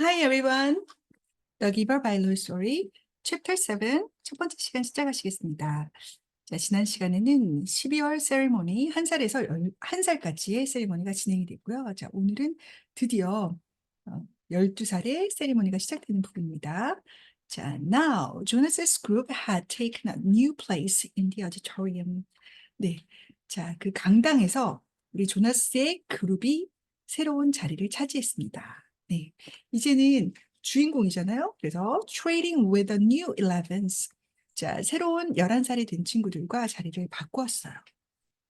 Hi everyone. The Giver by Louis Story, Chapter 7, 첫 번째 시간 시작하시겠습니다. 자, 지난 시간에는 12월 세리머니, 한 살에서 한 살까지의 세리머니가 진행이 됐고요. 자, 오늘은 드디어 12살의 세리머니가 시작되는 부분입니다. 자, now Jonas's group had taken a new place in the auditorium. 네, 자, 그 강당에서 우리 조나스의 그룹이 새로운 자리를 차지했습니다. 네, 이제는 주인공이잖아요. 그래서 trading with the new 11s. 자, 새로운 11살이 된 친구들과 자리를 바꾸었어요.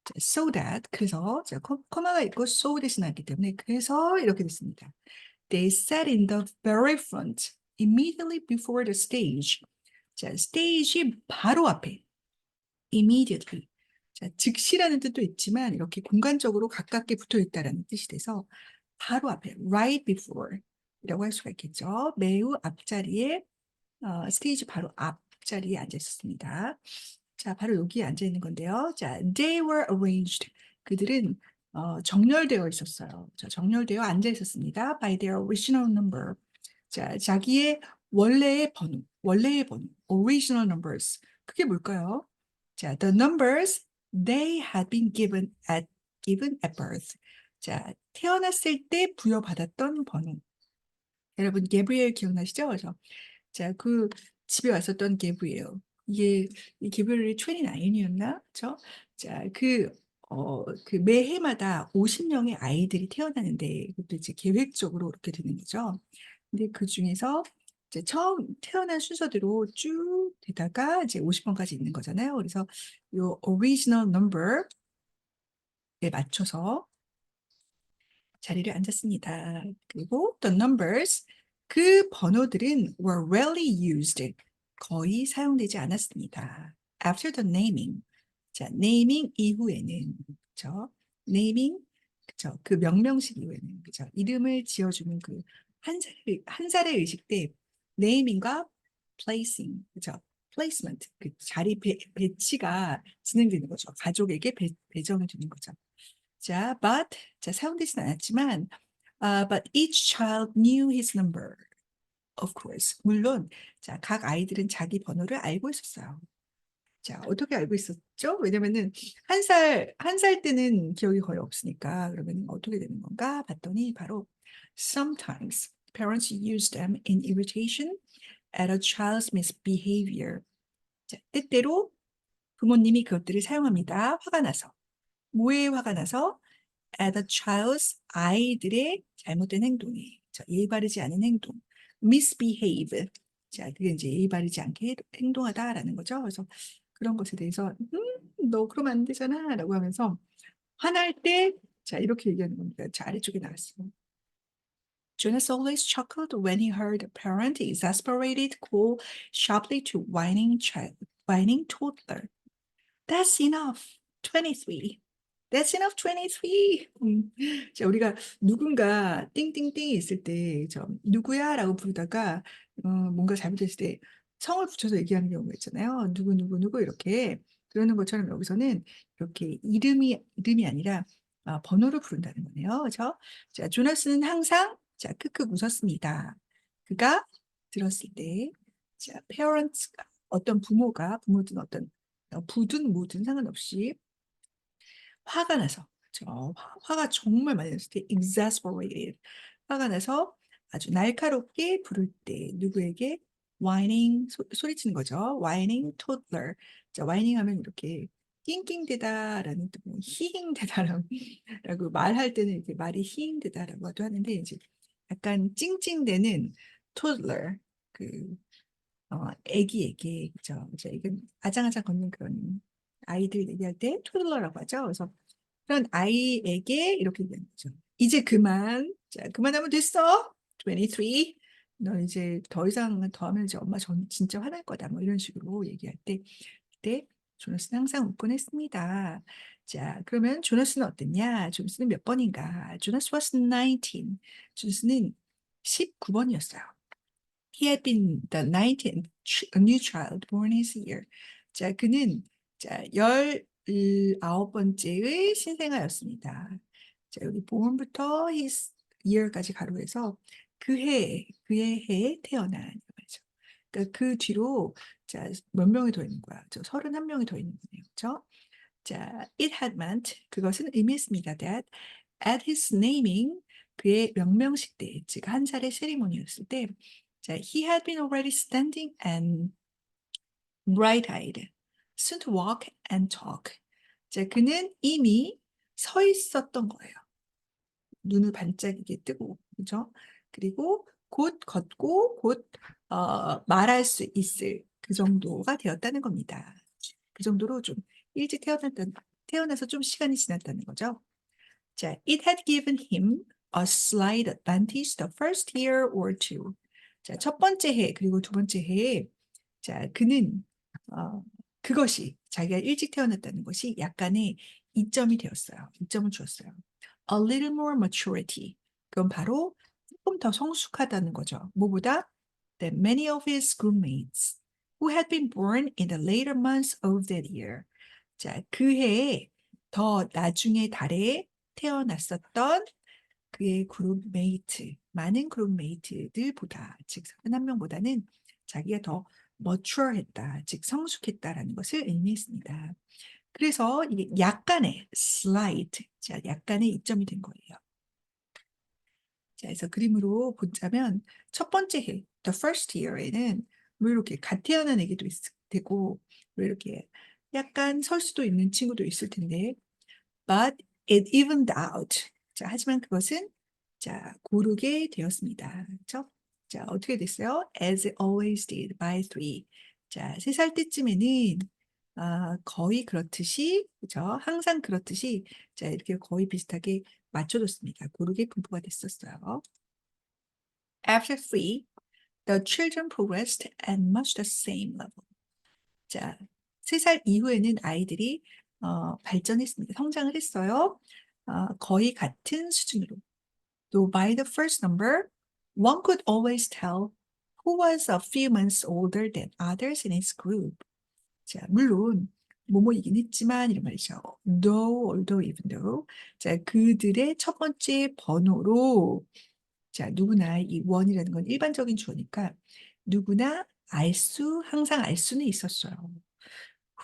자, so that, 그래서, 자, 코마가 있고 so 대신 하기 때문에 그래서 이렇게 됐습니다. They sat in the very front, immediately before the stage. 자, 스테이지 바로 앞에, immediately. 자, 즉시라는 뜻도 있지만 이렇게 공간적으로 가깝게 붙어 있다라는 뜻이 돼서 바로 앞에, right before 이라고 할 수가 있겠죠. 매우 앞자리에, 스테이지 바로 앞자리에 앉아 있었습니다. 자, 바로 여기에 앉아 있는 건데요. 자, they were arranged. 그들은 정렬되어 있었어요. 자, 정렬되어 앉아 있었습니다. by their original number. 자, 자기의 원래의 번호, original numbers. 그게 뭘까요? 자, the numbers they had been given at birth. 자, 태어났을 때 부여받았던 번호. 여러분, 게브리엘 기억나시죠? 그래서 자, 그 집에 왔었던 게브리엘. 이 게브리엘이 29이었나? 그죠? 자, 그 매해마다 50명의 아이들이 태어나는데, 그것도 이제 계획적으로 그렇게 되는 거죠. 근데 그 중에서 이제 처음 태어난 순서대로 쭉 되다가 이제 50번까지 있는 거잖아요. 그래서 요 original number에 맞춰서 자리를 앉았습니다. 그리고 the numbers, 그 번호들은 were rarely used, 거의 사용되지 않았습니다. After the naming, 자, naming 이후에는, 그죠? naming, 그죠? 그 명명식 이후에는, 그죠? 이름을 지어주는 그 한 살의 의식 때 naming과 placing, 그죠? placement, 그 자리 배치가 진행되는 거죠. 가족에게 배정해 주는 거죠. 자, 자, 사용되진 않았지만, but each child knew his number, of course. 물론, 자, 각 아이들은 자기 번호를 알고 있었어요. 자, 어떻게 알고 있었죠? 왜냐면은 한 살 때는 기억이 거의 없으니까, 그러면 어떻게 되는 건가 봤더니 바로 sometimes parents use them in irritation at a child's misbehavior. 자, 때때로 부모님이 그것들을 사용합니다. 화가 나서. 뭐에 화가 나서? at a child's, 아이들의 잘못된 행동이, 예의 바르지 않은 행동, misbehave. 자, 그게 이제 예의 바르지 않게 행동하다라는 거죠. 그래서 그런 것에 대해서 너 그러면 안 되잖아라고 하면서 화날 때, 자, 이렇게 얘기하는 겁니다. 자, 아래쪽에 나왔어요. Jonas always chuckled when he heard a parent exasperated call sharply to whining toddler. That's enough. 23. That's enough 23. 자, 우리가 누군가 띵띵띵이 있을 때, 누구야라고 부르다가, 뭔가 잘못했을 때 성을 붙여서 얘기하는 경우가 있잖아요. 누구 이렇게. 그러는 것처럼 여기서는 이렇게 이름이 아니라 번호를 부른다는 거네요. 그죠? 자, 조나스는 항상, 자, 크크 웃었습니다. 그가 들었을 때, 자, parents가 어떤 부모든 어떤 부든 무든 상관없이 화가 나서, 그렇죠? 화가 정말 많이 났을 때 exasperated, 화가 나서 아주 날카롭게 부를 때 누구에게 whining, 소리치는 거죠. whining toddler. 자, whining 하면 이렇게 낑낑대다라는 뜻, 히힝대다라고 말할 때는 이렇게 말이 히잉대다라고도 하는데, 이제 약간 찡찡대는 toddler, 그 애기에게, 그죠? 이제 이건 아장아장 걷는 그런 아이들 얘기할 때 토들러라고 하죠. 그래서 그런 아이에게 이렇게 얘기하는 거죠. 이제 그만, 자, 그만하면 됐어. 23. 너 이제 더 이상 더 하면 이제 엄마 진짜 화날 거다. 뭐 이런 식으로 얘기할 때, 그때 조나스는 항상 웃곤 했습니다. 자, 그러면 조나스는 어땠냐? 조나스는 몇 번인가? 조나스 was 19. 조나스는 19번이었어요. He had been the 19th new child born his year. 자, 그는, 자, 19번째의 신생아였습니다. 자, 여기 born부터 his year까지 가로해서 그의 해에 태어난 말이죠. 그러니까 그 뒤로 자, 몇 명이 더 있는 거야? 저 31명이 더 있는 거네요. 그렇죠? 자, it had meant 그것은 의미했습니다. That at his naming 그의 명명식 때, 즉 한 살의 세리머니였을 때, 자, he had been already standing and bright-eyed, soon to walk and talk. 자, 그는 이미 서 있었던 거예요. 눈을 반짝이게 뜨고, 그죠? 그리고 곧 걷고 곧 말할 수 있을 그 정도가 되었다는 겁니다. 그 정도로 좀 일찍 태어나서 좀 시간이 지났다는 거죠. 자, it had given him a slight advantage the first year or two. 자, 첫 번째 해 그리고 두 번째 해에 자, 그는 그것이 자기가 일찍 태어났다는 것이 약간의 이점이 되었어요. 이점을 주었어요. A little more maturity. 그건 바로 조금 더 성숙하다는 거죠. 뭐보다? That many of his schoolmates who had been born in the later months of that year. 자, 그 해에 더 나중의 달에 태어났었던 그의 그룹메이트, 많은 그룹메이트들보다, 즉 31명보다는 자기가 더 mature했다, 즉 성숙했다라는 것을 의미했습니다. 그래서 이게 약간의 slight, 자, 약간의 이점이 된 거예요. 자, 그래서 그림으로 보자면 첫 번째 해, the first year에는 뭐 이렇게 갓 태어난 애기도 되고 뭐 이렇게 약간 설 수도 있는 친구도 있을 텐데 but it evened out. 자, 하지만 그것은 자, 고르게 되었습니다. 그렇죠? 자, 어떻게 됐어요? As it always did by three. 자, 3살 때쯤에는 거의 그렇듯이, 그죠? 항상 그렇듯이 자, 이렇게 거의 비슷하게 맞춰줬습니다. 고르게 분포가 됐었어요. After three, the children progressed at much the same level. 자, 3살 이후에는 아이들이 발전했습니다. 성장을 했어요. 거의 같은 수준으로. Though by the first number, one could always tell who was a few months older than others in his group. 자, 물론 뭐뭐이긴 했지만 이런 말이죠. Though, although, even though. 자, 그들의 첫 번째 번호로 자, 누구나 이 원이라는 건 일반적인 주어니까 누구나 항상 알 수는 있었어요.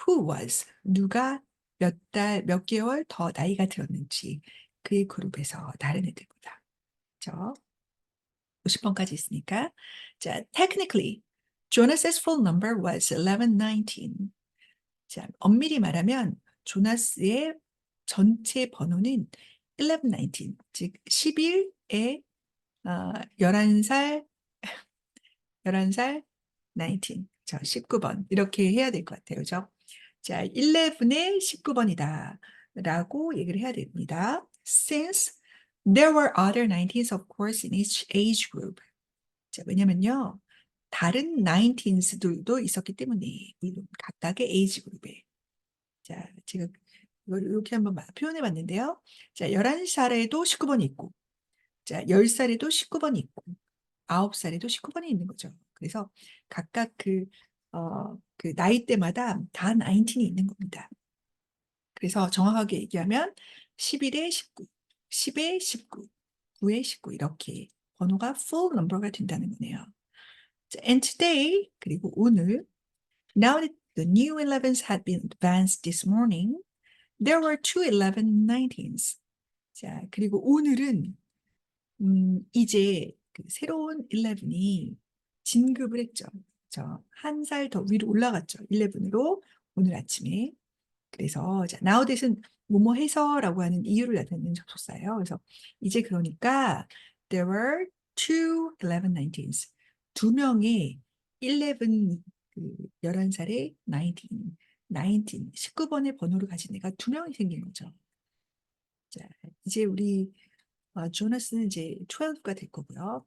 Who was, 누가 몇 달, 몇 개월 더 나이가 들었는지 그의 그룹에서 다른 애들보다. 그죠? 50번까지 있으니까. 자, technically, Jonas's full number was 1119. 자, 엄밀히 말하면 조나스의 전체 번호는 1119, 즉 11에 11살, 11살, 19, 자, 19번 이렇게 해야 될 것 같아요. 그죠? 자, 11의 19번이다 라고 얘기를 해야 됩니다. Since there were other 19s of course in each age group. 자, 왜냐면요. 다른 19s들도 있었기 때문에 이 각각의 에이지 그룹에 자, 제가 이걸 이렇게 한번 표현해 봤는데요. 자, 11살에도 19번이 있고 자, 10살에도 19번이 있고 9살에도 19번이 있는 거죠. 그래서 각각 그 나이대마다 다 19이 있는 겁니다. 그래서 정확하게 얘기하면 11에 19, 10에 19, 9에 19 이렇게 번호가 full number가 된다는 거네요. And today, 그리고 오늘, now that the new 11s had been advanced this morning, there were two 1119s. 자, 그리고 오늘은 이제 그 새로운 11이 진급을 했죠. 한 살 더 위로 올라갔죠. 11으로 오늘 아침에. 그래서 자, now that은 뭐뭐 해서라고 하는 이유를 나타내는 접속사예요. 그래서 이제 그러니까 there were two 1119s. 두 명의 11, 그 11살의 19번의 번호를 가진 애가 두 명이 생긴 거죠. 자, 이제 우리 조나스는 이제 12가 될 거고요.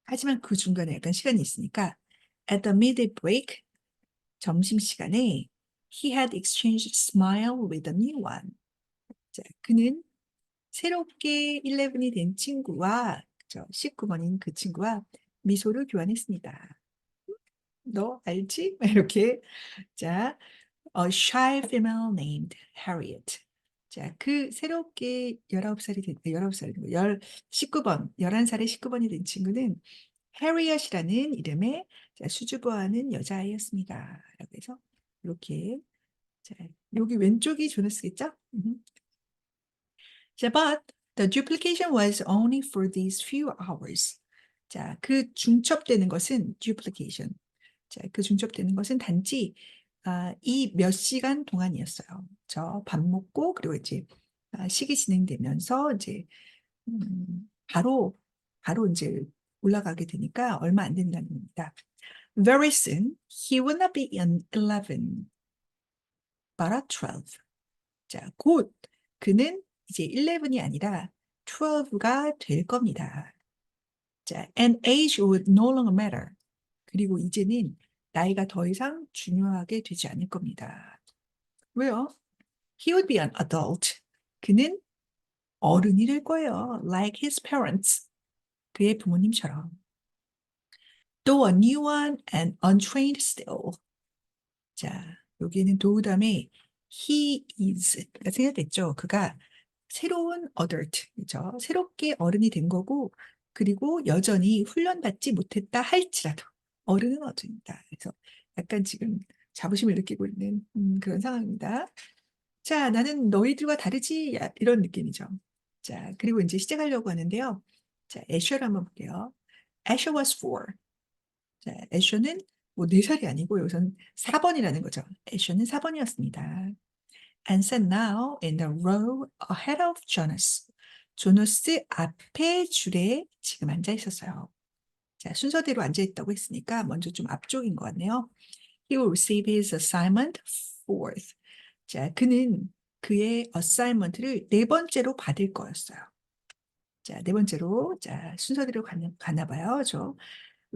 하지만 그 중간에 약간 시간이 있으니까 at the midday break, 점심시간에 he had exchanged smile with a new one. 자, 그는 새롭게 11이 된 친구와 19번인 그 친구와 미소를 교환했습니다. 너 알지? 이렇게 자, a shy female named Harriet. 자, 그 새롭게 19살이 된, 19살이 19번, 11살에 19번이 된 친구는 해리엇이라는 이름의 자, 수줍어하는 여자아이였습니다. 라고 해서 이렇게 자, 여기 왼쪽이 조너스겠죠? 자, but the duplication was only for these few hours. 자, 그 중첩되는 것은 duplication. 자, 그 중첩되는 것은 단지 이 몇 시간 동안이었어요. 저 밥 먹고 그리고 이제 식이 진행되면서 이제 바로 이제 올라가게 되니까 얼마 안 된다는 겁니다. Very soon he would not be in 11, but at 12. 자, 곧 그는 이제 11이 아니라 12가 될 겁니다. 자, and age would no longer matter. 그리고 이제는 나이가 더 이상 중요하게 되지 않을 겁니다. 왜요? He would be an adult. 그는 어른이 될 거예요. Like his parents. 그의 부모님처럼. Though a new one and untrained still. 자, 여기는 도 다음에 he is가 생략됐죠. 그가 새로운 adult, 그죠? 새롭게 어른이 된 거고, 그리고 여전히 훈련받지 못했다 할지라도 어른은 어른이다. 그래서 약간 지금 자부심을 느끼고 있는 그런 상황입니다. 자, 나는 너희들과 다르지? 이런 느낌이죠. 자, 그리고 이제 시작하려고 하는데요. 자, 애셔를 한번 볼게요. Asher was 4. 자, 애셔는 뭐 4살이 아니고 여기서는 4번이라는 거죠. 애셔는 4번이었습니다. And sat now in the row ahead of Jonas. 조너스 앞에 줄에 지금 앉아 있었어요. 자, 순서대로 앉아 있다고 했으니까 먼저 좀 앞쪽인 것 같네요. He will receive his assignment fourth. 자, 그는 그의 어사이먼트를 네 번째로 받을 거였어요. 자, 네 번째로 자, 순서대로 가나 봐요. 저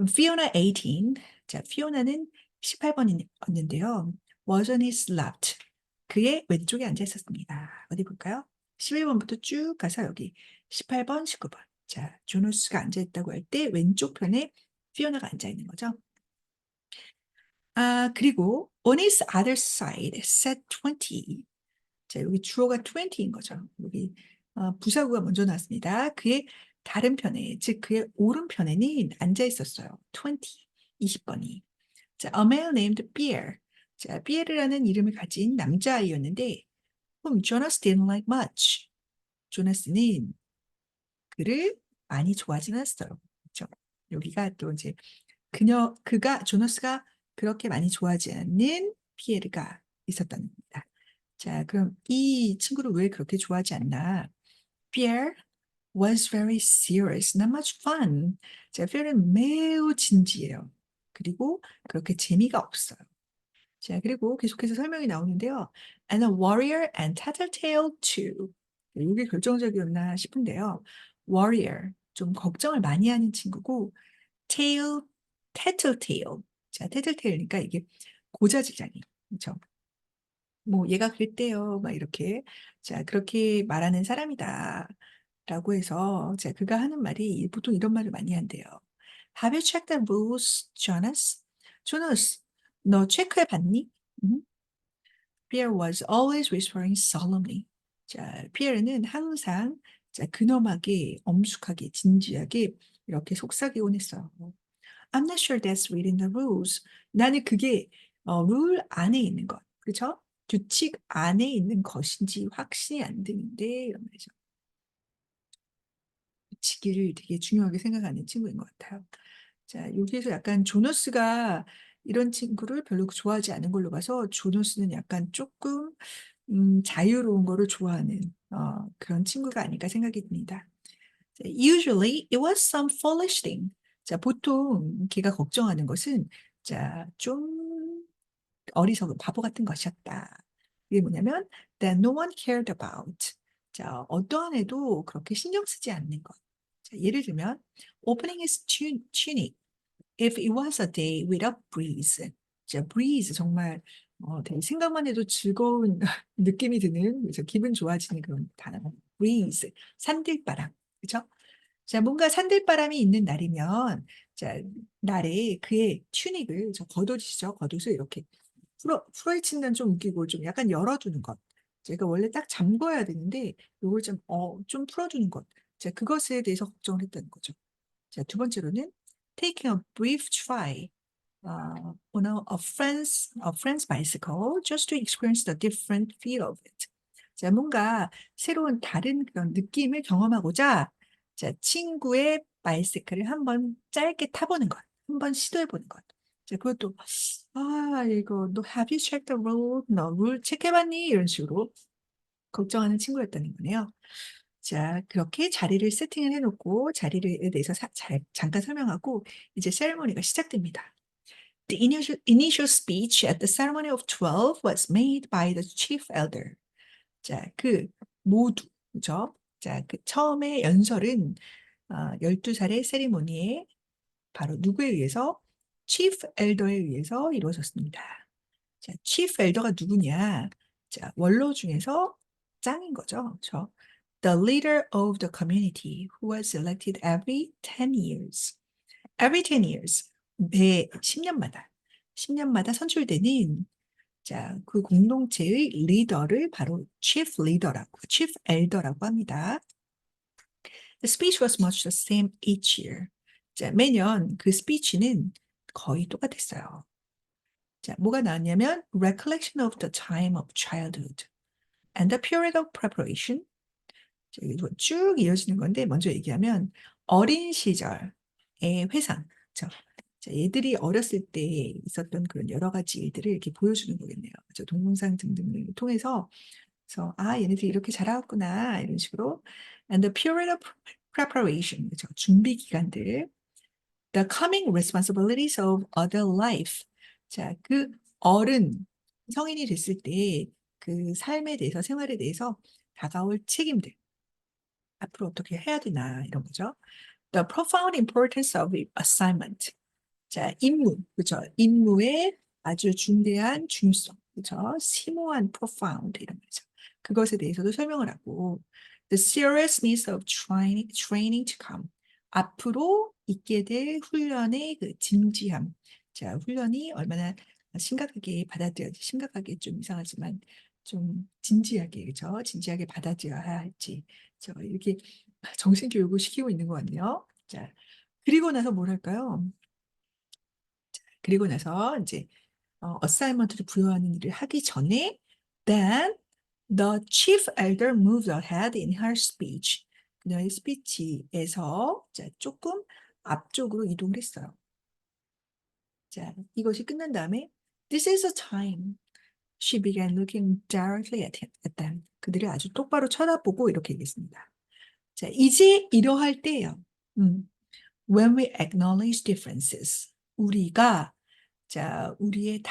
Fiona 18. 자, 피오나는 18번이었는데요. Was on his left. 그의 왼쪽에 앉아 있었습니다. 어디 볼까요? 11번부터 쭉 가서 여기 18번, 19번. 자, 조노스가 앉아 있다고 할 때 왼쪽 편에 피오나가 앉아 있는 거죠. 그리고 on his other side sat 20. 자, 여기 주어가 20인 거죠. 여기 부사구가 먼저 나왔습니다. 그의 다른 편에, 즉 그의 오른편에는 앉아 있었어요. 20, 20번이. 자, a man named Pierre. 자, 피에르라는 이름을 가진 남자아이였는데 whom Jonas didn't like much. 조나스는 그를 많이 좋아하지 않았어요. 그렇죠? 여기가 또 이제 조나스가 그렇게 많이 좋아하지 않는 피에르가 있었다는 겁니다. 자, 그럼 이 친구를 왜 그렇게 좋아하지 않나? Pierre was very serious, not much fun. 자, Pierre는 매우 진지해요. 그리고 그렇게 재미가 없어요. 자, 그리고 계속해서 설명이 나오는데요. And a warrior and tattletale too. 이게 결정적이었나 싶은데요. warrior, 좀 걱정을 많이 하는 친구고, tail, tattletale. 자, tattletale니까 이게 고자질장이. 그렇죠? 뭐 얘가 그랬대요. 막 이렇게. 자, 그렇게 말하는 사람이다. 라고 해서 자, 그가 하는 말이 보통 이런 말을 많이 한대요. Have you checked the rules, Jonas? Jonas, 너 체크해 봤니? Pierre was always whispering solemnly. 자, 피에르는 항상 자, 근엄하게, 엄숙하게, 진지하게 이렇게 속삭이곤 했어요. I'm not sure that's reading the rules. 나는 그게 룰 안에 있는 것, 그렇죠? 규칙 안에 있는 것인지 확신이 안 드는데 이런 말이죠. 규칙을 되게 중요하게 생각하는 친구인 것 같아요. 자, 여기에서 약간 조너스가 이런 친구를 별로 좋아하지 않은 걸로 봐서 조너스는 약간 조금 자유로운 거를 좋아하는 그런 친구가 아닐까 생각이 듭니다. 자, Usually it was some foolish thing. 자, 보통 걔가 걱정하는 것은 자, 좀 어리석은 바보 같은 것이었다. 이게 뭐냐면 that no one cared about. 자, 어떠한 애도 그렇게 신경 쓰지 않는 것. 자, 예를 들면 opening his tunic if it was a day without breeze. 자, breeze 정말 되게 생각만 해도 즐거운 느낌이 드는 그래서 기분 좋아지는 그런 단어. breeze 산들바람. 그렇죠? 자, 뭔가 산들바람이 있는 날이면 자, 날에 그의 튜닉을 저 겉옷이죠. 겉옷을 이렇게 풀어헤친다는 좀 웃기고 좀 약간 열어두는 것. 제가 원래 딱 잠궈야 되는데 이걸 좀 풀어주는 것. 자, 그것에 대해서 걱정을 했다는 거죠. 자, 두 번째로는 taking a brief try on a friend's bicycle just to experience the different feel of it. 자, 뭔가 새로운 다른 그런 느낌을 경험하고자 자, 친구의 바이시클을 한번 짧게 타보는 것, 한번 시도해보는 것. 자, 그것도 이거 너 have you checked the road? 너 룰 체크해봤니? 이런 식으로 걱정하는 친구였다는 거네요. 자, 그렇게 자리를 세팅을 해놓고 자리에 대해서 잠깐 설명하고 이제 세레모니가 시작됩니다. The initial speech at the ceremony of 12 was made by the chief elder. 자, 그 모두, 그죠? 자, 그 처음에 연설은 12살의 세리머니에 바로 누구에 의해서? chief elder에 의해서 이루어졌습니다. 자, chief elder가 누구냐? 자, 원로 중에서 짱인 거죠. 그렇죠? The leader of the community who was elected every 10 years. Every 10 years. 매 10년마다 선출되는 자, 그 공동체의 리더를 바로 chief elder라고 합니다. The speech was much the same each year. 자, 매년 그 스피치는 거의 똑같았어요. 자, 뭐가 나왔냐면 recollection of the time of childhood and the period of preparation. 자, 이거 쭉 이어지는 건데 먼저 얘기하면 어린 시절의 회상. 자, 얘들이 어렸을 때 있었던 그런 여러 가지 일들을 이렇게 보여주는 거겠네요. 동영상 등등을 통해서 그래서 얘네들이 이렇게 자라왔구나 이런 식으로 and the period of preparation 그렇죠? 준비 기간들 the coming responsibilities of adult life 자, 그 어른 성인이 됐을 때 그 삶에 대해서 생활에 대해서 다가올 책임들 앞으로 어떻게 해야 되나 이런 거죠. The profound importance of assignment 자, 임무, 그죠? 임무의 아주 중대한 중요성, 그죠? 심오한 profound 이런 거죠. 그것에 대해서도 설명을 하고 the seriousness of training to come 앞으로 있게 될 훈련의 그 진지함. 자, 훈련이 얼마나 심각하게 좀 이상하지만 좀 진지하게, 그죠? 진지하게 받아들여야 할지. 이렇게 정신교육을 시키고 있는 것 같네요. 자, 그리고 나서 뭐랄까요? 그리고 나서 이제 어사이먼트를 부여하는 일을 하기 전에 then the chief elder moved ahead in her speech. 그녀의 스피치에서 자, 조금 앞쪽으로 이동을 했어요. 자, 이것이 끝난 다음에 this is a time she began looking directly at them. 그들을 아주 똑바로 쳐다보고 이렇게 얘기했습니다. 자, 이제 이러할 때예요. When we acknowledge differences. 우리가 자, 우리의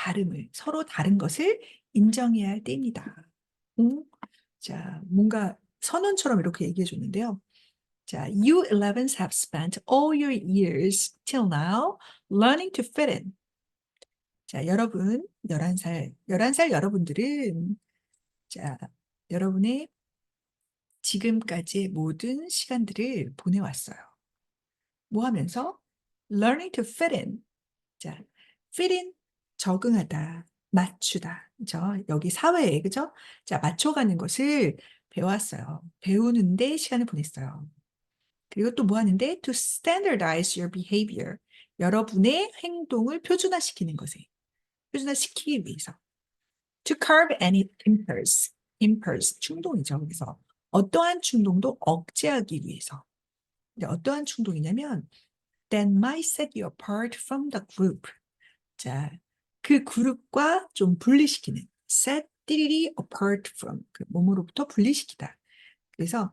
서로 다른 것을 인정해야 할 때입니다. 자, 뭔가 선언처럼 이렇게 얘기해 줬는데요. 자, you 11s have spent all your years till now learning to fit in. 자, 여러분, 11살 여러분들은 자, 여러분의 지금까지의 모든 시간들을 보내왔어요. 뭐 하면서? learning to fit in. 자, fit in, 적응하다, 맞추다. 그죠? 여기 사회에, 그죠? 자, 맞춰가는 것을 배웠어요. 배우는데 시간을 보냈어요. 그리고 또 뭐 하는데? To standardize your behavior. 여러분의 행동을 표준화시키기 위해서. To curb any impulse, 충동이죠. 그래서 어떠한 충동도 억제하기 위해서. 근데 어떠한 충동이냐면 that might set you apart from the group. 자, 그 그룹과 좀 분리시키는 set 띠리리 apart from 그 몸으로부터 분리시키다. 그래서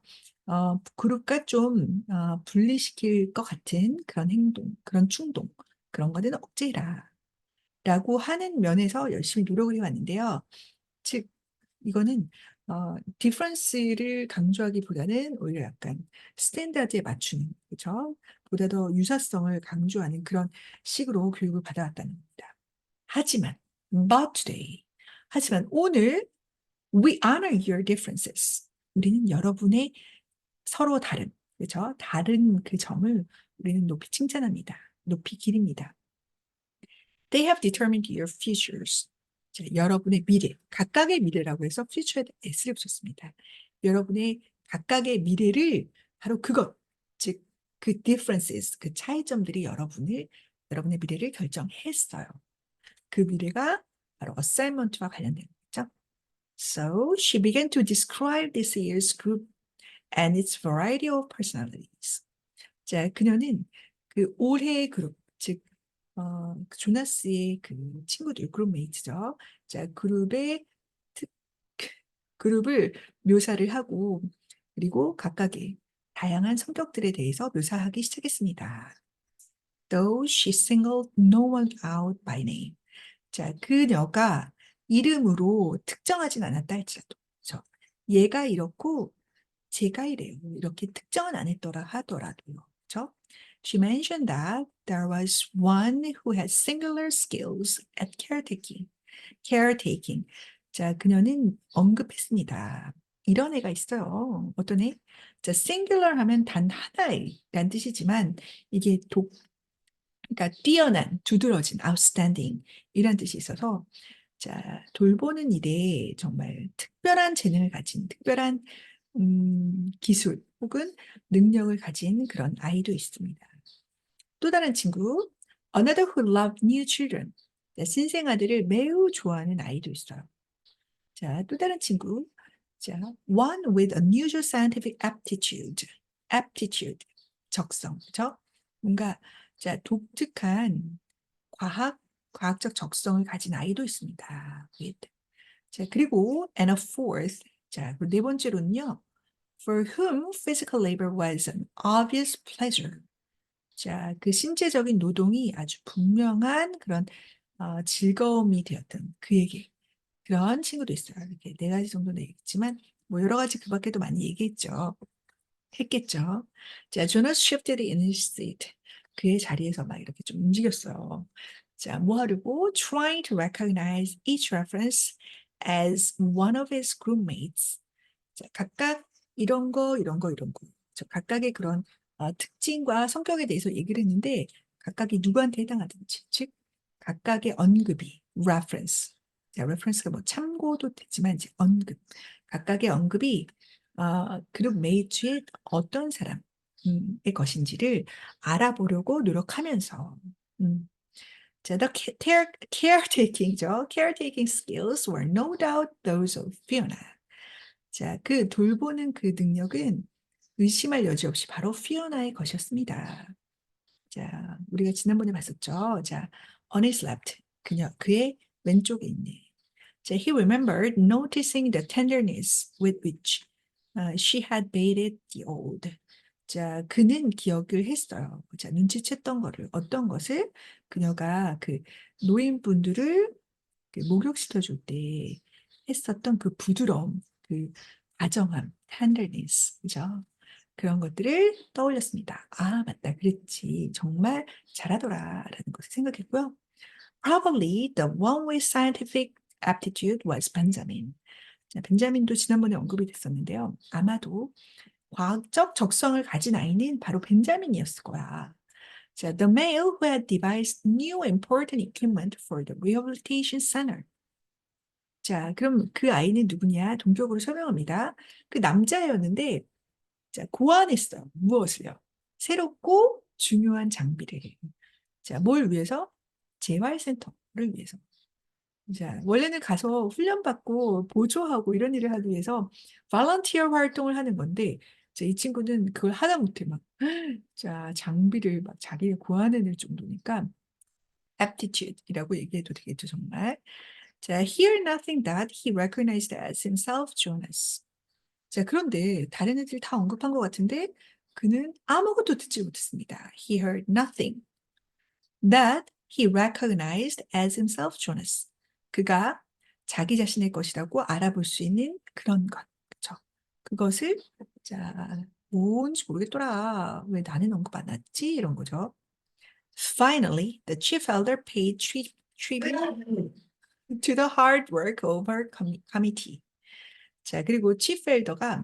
그룹과 좀 분리시킬 것 같은 그런 행동, 그런 충동, 그런 거는 억제해라. 라고 하는 면에서 열심히 노력을 해왔는데요. 즉, 이거는 디퍼런스를 강조하기보다는 오히려 약간 스탠다드에 맞추는, 그죠? 보다 더 유사성을 강조하는 그런 식으로 교육을 받아왔다는 겁니다. but today, 하지만 오늘 we honor your differences. 우리는 여러분의 서로 다른, 그죠? 다른 그 점을 우리는 높이 칭찬합니다. 높이 기립니다. They have determined your futures. 자, 여러분의 미래, 각각의 미래라고 해서 future에 s를 붙였습니다. 여러분의 각각의 미래를 바로 그것, 즉 그 differences, 그 차이점들이 여러분의 미래를 결정했어요. 그 미래가 바로 assignment와 관련된 거죠. So she began to describe this year's group and its variety of personalities. 자, 그녀는 그 올해의 그룹, 즉 그 조나스의 그 친구들, 그룹메이트죠. 자, 특, 그룹을 묘사를 하고 그리고 각각의 다양한 성격들에 대해서 묘사하기 시작했습니다. Though she singled no one out by name. 자, 그녀가 이름으로 특정하진 않았다 할지라도, 그렇죠? 얘가 이렇고 제가 이래요. 이렇게 특정은 안 했더라 하더라도요. 그렇죠? She mentioned that there was one who had singular skills at caretaking. caretaking. 자, 그녀는 언급했습니다. 이런 애가 있어요. 어떤 애? 자, singular 하면 단 하나의란 뜻이지만 이게 그러니까 뛰어난, 두드러진, outstanding 이란 뜻이 있어서 자, 돌보는 일에 정말 특별한 재능을 가진, 특별한 기술 혹은 능력을 가진 그런 아이도 있습니다. 또 다른 친구, another who loved new children. 자, 신생아들을 매우 좋아하는 아이도 있어요. 자, 또 다른 친구, 자, one with unusual scientific aptitude. aptitude, 적성, 그죠? 뭔가 자, 독특한 과학적 적성을 가진 아이도 있습니다. with. 자, 그리고 and a fourth. 자, 그리고 네 번째로는요. For whom physical labor was an obvious pleasure. 자, 그 신체적인 노동이 아주 분명한 그런 즐거움이 되었던 그에게 그런 친구도 있어요. 이렇게 네 가지 정도는 얘기했지만 뭐 여러 가지 그 밖에도 많이 했겠죠. 자, Jonas shifted in his seat. 그의 자리에서 막 이렇게 좀 움직였어요. 자, 뭐 하려고? Trying to recognize each reference as one of his groupmates. 자, 각각 이런 거, 이런 거, 이런 거. 저 각각의 그런 특징과 성격에 대해서 얘기를 했는데 각각이 누구한테 해당하든지, 즉 각각의 언급이 reference. 자, reference가 뭐 참고도 되지만 이제 언급. 각각의 언급이 그룹 메이트의 어떤 사람의 것인지를 알아보려고 노력하면서 자, the caretaking죠. Caretaking skills were no doubt those of Fiona. 자, 그 돌보는 그 능력은 의심할 여지 없이 바로 피오나의 것이었습니다. 자, 우리가 지난번에 봤었죠. 자, on his left, 그의 왼쪽에 있네. 자, he remembered noticing the tenderness with which she had bathed the old. 자, 그는 기억을 했어요. 자, 눈치챘던 거를, 어떤 것을 그녀가 그 노인분들을 그 목욕시켜줄 때 했었던 그 부드러움, 그 다정함, tenderness, 그죠? 그런 것들을 떠올렸습니다. 아, 맞다. 그랬지. 정말 잘하더라라는 것을 생각했고요. Probably the one with scientific aptitude was Benjamin. 자, 벤자민도 지난번에 언급이 됐었는데요. 아마도 과학적 적성을 가진 아이는 바로 벤자민이었을 거야. 자, the male who had devised new important equipment for the rehabilitation center. 자, 그럼 그 아이는 누구냐? 동격으로 설명합니다. 그 남자였는데, 자, 고안했어요. 무엇을요? 새롭고 중요한 장비를. 자, 뭘 위해서? 재활센터를 위해서. 자, 원래는 가서 훈련받고 보조하고 이런 일을 하기 위해서 volunteer 활동을 하는 건데, 자, 이 친구는 그걸 하다 못해 막, 자, 장비를 막 자기가 고안해낼 정도니까 aptitude이라고 얘기해도 되겠죠, 정말. 자, hear nothing that he recognized as himself, Jonas. 자, 그런데 다른 애들이 다 언급한 것 같은데 그는 아무것도 듣지 못했습니다. He heard nothing that he recognized as himself, Jonas. 그가 자기 자신의 것이라고 알아볼 수 있는 그런 것. 그쵸? 그것을 자, 뭔지 모르겠더라. 왜 나는 언급 안 했지? 이런 거죠. Finally, the chief elder paid tribute to the hard work of our committee. 자, 그리고 치펠더가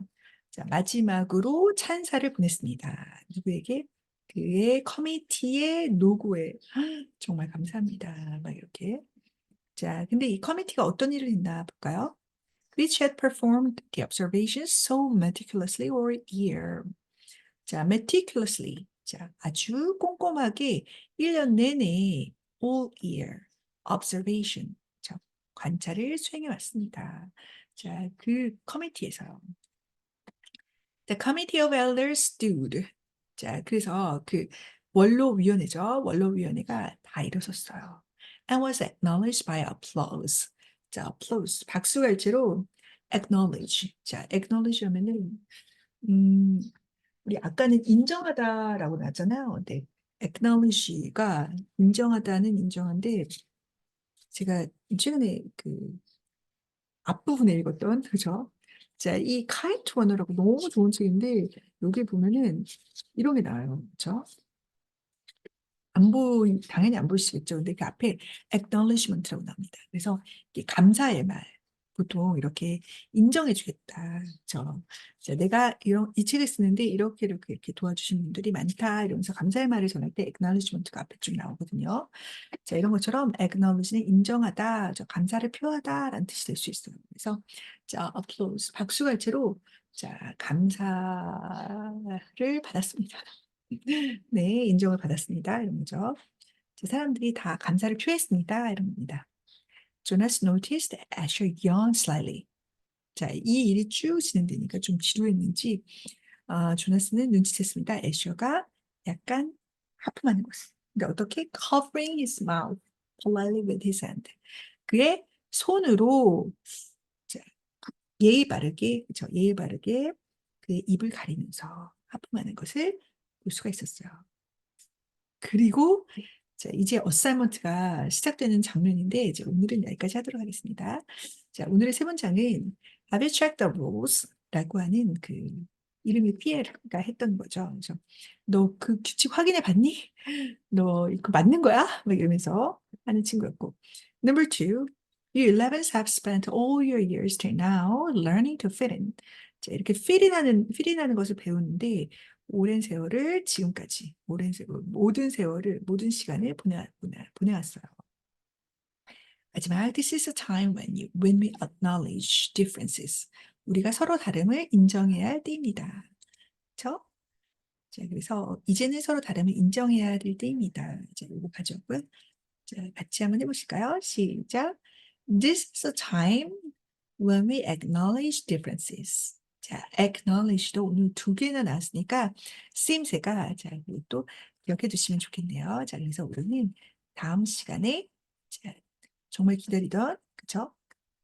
자, 마지막으로 찬사를 보냈습니다. 누구에게? 그의 커미티의 노고에 정말 감사합니다. 막 이렇게. 자, 근데 이 커미티가 어떤 일을 했나 볼까요? Which had performed the observations so meticulously all year. 자, meticulously. 자, 아주 꼼꼼하게 1년 내내 all year observation. 자, 관찰을 수행해 왔습니다. 자, 그 커미티에서요. The committee of elders stood. 자, 그래서 그 원로위원회죠. 원로위원회가 다 일어섰어요. And was acknowledged by applause. 자, applause. 박수갈채로 acknowledge. 자, acknowledge 하면은 음, 우리 아까는 인정하다라고 나왔잖아요. 근데 acknowledge가 인정하다는 인정한데 제가 최근에 그 앞부분에 읽었던 그죠? 자, 이 카이트 원어라고 너무 좋은 책인데 여기 보면은 이런 게 나와요. 그죠? 당연히 안 보이시겠죠. 근데 그 앞에 acknowledgement라고 나옵니다. 그래서 이게 감사의 말, 보통 이렇게 인정해 주겠다. 그죠? 자, 내가 이 책을 쓰는데 이렇게 도와주신 분들이 많다. 이러면서 감사의 말을 전할 때 acknowledgement가 앞에 쭉 나오거든요. 자, 이런 것처럼 acknowledge는 인정하다, 감사를 표하다라는 뜻이 될 수 있어요. 그래서 자, applause, 박수갈채로 자, 감사를 받았습니다. 네, 인정을 받았습니다. 이런 거죠. 자, 사람들이 다 감사를 표했습니다. 이런 겁니다. Jonas noticed Asher yawned slightly. 자, 이 일이 쭉 진행되니까 좀 지루했는지 조나스는 눈치챘습니다. 애셔가 약간 하품하는 것을. 근데 어떻게? Covering his mouth politely with his hand. 그의 손으로 자, 예의 바르게, 그쵸? 예의 바르게 그 입을 가리면서 하품하는 것을 볼 수가 있었어요. 그리고 자, 이제 어사이먼트가 시작되는 장면인데 이제 오늘은 여기까지 하도록 하겠습니다. 자, 오늘의 세 번째는 Have you checked the rules라고 하는 그 이름이 피에르가 했던 거죠. 그래서 너 그 규칙 확인해 봤니? 너 이거 맞는 거야? 막 이러면서 하는 친구였고. Number two, you 11s have spent all your years till now learning to fit in. 자, 이렇게 fit in 하는 것을 배우는데 오랜 세월을 지금까지 모든 세월을 모든 시간을 보내왔어요. 마지막 this is a time when we acknowledge differences. 우리가 서로 다름을 인정해야 할 때입니다. 그렇죠? 자, 그래서 이제는 서로 다름을 인정해야 될 때입니다. 자, 이거 가져오고요. 자, 같이 한번 해보실까요? 시작. This is a time when we acknowledge differences. 자, acknowledge도 오늘 두 개나 나왔으니까 쓰임새가 자, 또 기억해 두시면 좋겠네요. 자, 그래서 우리는 다음 시간에 자, 정말 기다리던 그쵸?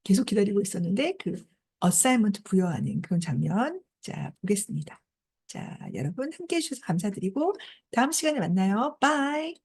계속 기다리고 있었는데 그 어사이먼트 부여하는 그런 장면 자, 보겠습니다. 자, 여러분 함께 해주셔서 감사드리고 다음 시간에 만나요. 바이.